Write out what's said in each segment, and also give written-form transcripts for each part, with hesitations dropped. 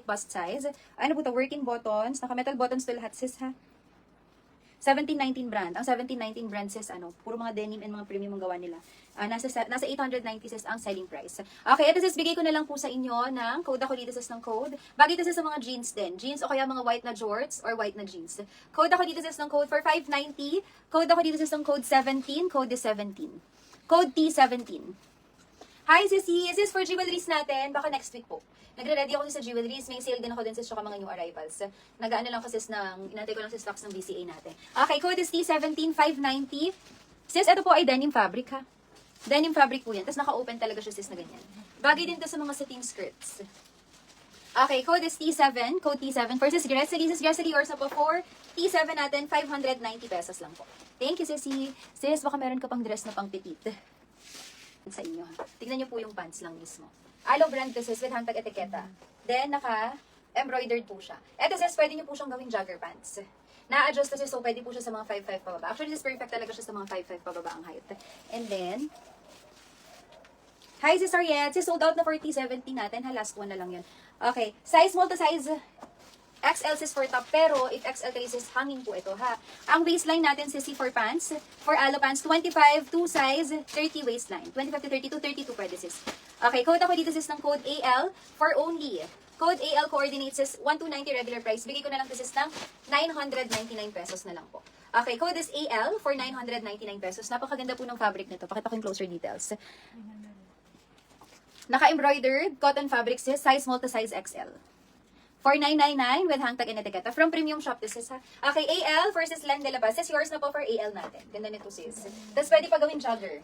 8 bust size. Ano po to? Working buttons. Naka-metal buttons to lahat, sis, ha? 1719 brand. Ang 1719 brand, sis, ano, puro mga denim and mga premium ang gawa nila. Nasa 890 sis ang selling price. Okay, ito sis, bigay ko na lang po sa inyo ng code ako dito sis ng code. Bagay ito sis sa mga jeans din. Jeans o kaya mga white na jorts or white na jeans. Code ako dito sis ng code for 590. Code ako dito sis ng code 17. Code is 17. Code T17. Hi, sissy! Is this for jewelries natin? Baka next week po. Nagre-ready ako sa jewelries. May sale din ako din sis tsaka mga new arrivals. Nag-ano lang kasi inantay ko lang sa stocks ng BCA natin. Okay, code is T17590. Sis, ito po ay denim fabric ha. Denim fabric po yan. Tapos naka-open talaga siya sis na ganyan. Bagay din to sa mga satin skirts. Okay, code is T7. Code T7. For sis Gracely, yours na po for T7 natin, 590 pesos lang po. Thank you, sissy. Sis, baka meron ka pang dress na pang petite sa inyo ha. Tignan niyo po yung pants lang mismo. Alo brand to sis with hangtag etiketa. Then naka-embroidered po siya. Eto sis, pwede niyo po siyang gawing jogger pants. Na-adjust to sis, so pwede po siya sa mga 5'5 pababa. Actually, this perfect talaga siya sa mga 5'5 pababa ang height. And then, hi sis Ariette, sis sold out na for T70 natin ha. Last one na lang yun. Okay, size small to size XL sis for top, pero if XL kayo sis, hangin po ito ha. Ang waistline natin sis for pants, for alo pants, 25 to size 30 waistline. 25 to 32, 32 pwede sis. Okay, code ako dito sis ng code AL for only. Code AL coordinates sis 1290 regular price. Bigay ko na lang to sis ng 999 pesos na lang po. Okay, code is AL for 999 pesos. Napakaganda po ng fabric nito. Pakita ko yung closer details. Naka-embroidered cotton fabric sis, size small to size XL. 4999 with hangtag and etiketa. From premium shop this is ha. Okay, AL versus Len de la Paz. Sis, yours na po for AL natin. Ganda nito sis. Tapos pwede pa gawin jogger.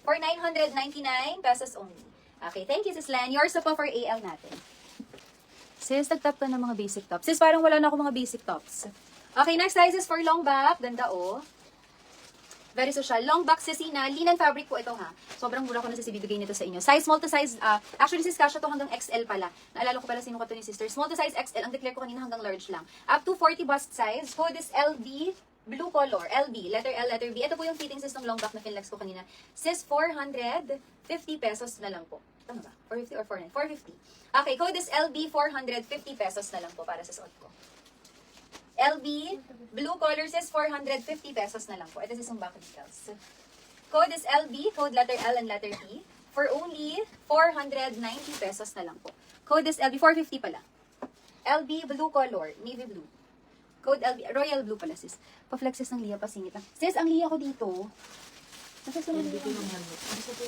For 999 pesos only. Okay, thank you sis Len. Yours na po for AL natin. Sis, nag-top ka ng mga basic tops. Sis, parang wala na ako mga basic tops. Okay, next size is for long back. Ganda oh. Very social. Long back sisina. Linen fabric po ito ha. Sobrang mura ko na sis ibibigay nito sa inyo. Size small to size, actually sis kasha to hanggang XL pala. Naalala ko pala sino ka to ni sister. Small to size XL. Ang declare ko kanina hanggang large lang. Up to 40 bust size. Code is LB. Blue color. LB. Letter L, letter B. Ito po yung fitting sis ng long back na finlex ko kanina. Sis, 450 pesos na lang po. Tama ba? 450 or 490? 450. Okay, code is LB. 450 pesos na lang po para sa suot ko. LB, blue color says 450 pesos na lang po. Ito is yung back details. Code is LB, code letter L and letter T, for only 490 pesos na lang po. Code is LB, 450 pala. LB, blue color, navy blue. Code LB, royal blue pala sis. Pa-flexes ng Lia, pasingit lang. Sis, ang Lia ko dito.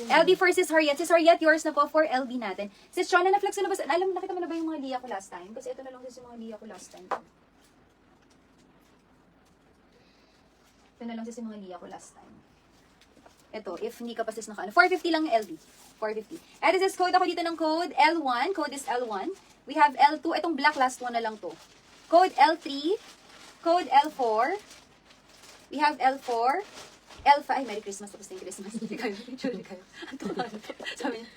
LB for sis Harriet. Sis Harriet, yours na po for LB natin. Sis Chona, na-flex na ba? Alam, nakita mo na ba yung mga Lia ko last time? Kasi ito na lang sis yung mga Lia ko last time. Ito na lang sis yung mga Lia ko last time. Ito, if hindi ka pa sis naka, 450 lang yung LB. 450. And this is code ako dito ng code L1. Code is L1. We have L2. Itong black last one na lang to. Code L3. Code L4. We have L4. L5. Ay, Merry Christmas. Tapos na yung Christmas. Hindi kayo. Hindi kayo. Sabi niya.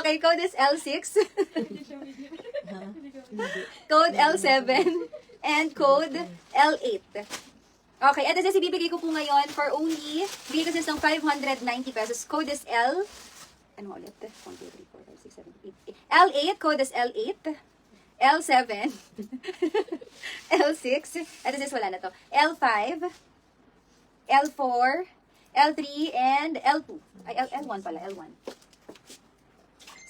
Okay, code is L6. Code L7. And code L8. Okay, ito sis, ibibigay ko po ngayon for only, bigay ko sis ng 590 pesos. Code is L, ano ulit? 1, 2, 3, 4, 5, 6, 7, 8. L8, code is L8. L7. L6. Ito sis, wala na to. L5. L4. L3, and L2. Ay, L1 pala, L1.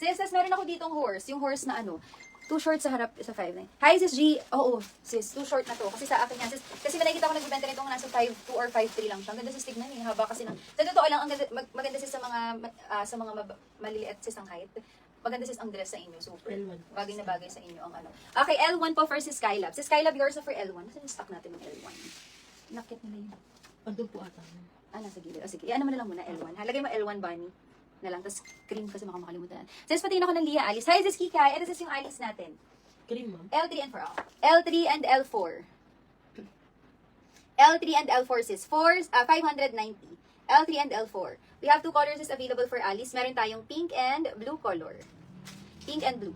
Sis, meron ako ditong horse. Yung horse na ano, 2 short sa harap, sa 5 na yun. Hi, sis G. Oo, sis, 2 short na to. Kasi sa akin yan, sis. Kasi nakikita ko nagbibenta nito nasa 5'2 or 5'3 lang siya. Ang ganda sis tignan eh. Haba kasi ng... Sa totoo lang, ang ganda, maganda sis sa mga maliliit sis ang height. Maganda sis ang dress sa inyo. Super. Bagay na bagay sa inyo ang ano. Okay, L1 po for sis Skylab. Sis Skylab, yours na for L1. Nasaan yung stock natin ng L1? Nakit nila yun. Andun po ata. Nasa gilid. Sige, ano mo na lang muna, L1. Halagay mo L1 bunny na lang. Tapos cream kasi makalimutan. Sis, patingin ako ng Lia Alice. Hi, sis Kikay. Ito sis yung Alice natin. Cream, ma'am. L3 and 4. L3 and L4. L3 and L4 sis. 590. L3 and L4. We have 2 colors is available for Alice. Meron tayong pink and blue color. Pink and blue.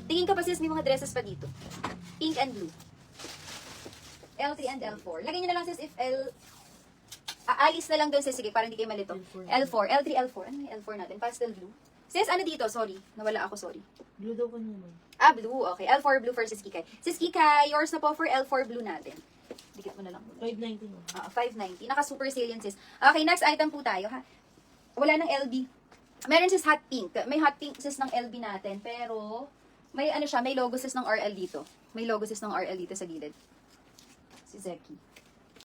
Tingin ka pa sis, may mga dresses pa dito. Pink and blue. L3 and L4. Lagay nyo na lang sis if Alice na lang doon sis. Sige, para hindi kayo malito. L4. L3, L4. Ano yung L4 natin? Pastel blue. Sis, ano dito? Sorry. Nawala ako, sorry. Blue daw kanya, ma'am. Ah, blue. Okay. L4 blue for Sis Kikay. Sis Kikay, yours na po for L4 blue natin. Dikit mo na lang muna. 590, ma'am. 590. Naka-super sale yan, sis. Okay, next item po tayo, ha? Wala ng LB. Meron sis hot pink. May hot pink sis ng LB natin, pero may ano siya, may logo sis ng RL dito. May logo sis ng RL dito sa gilid. Si Zeki.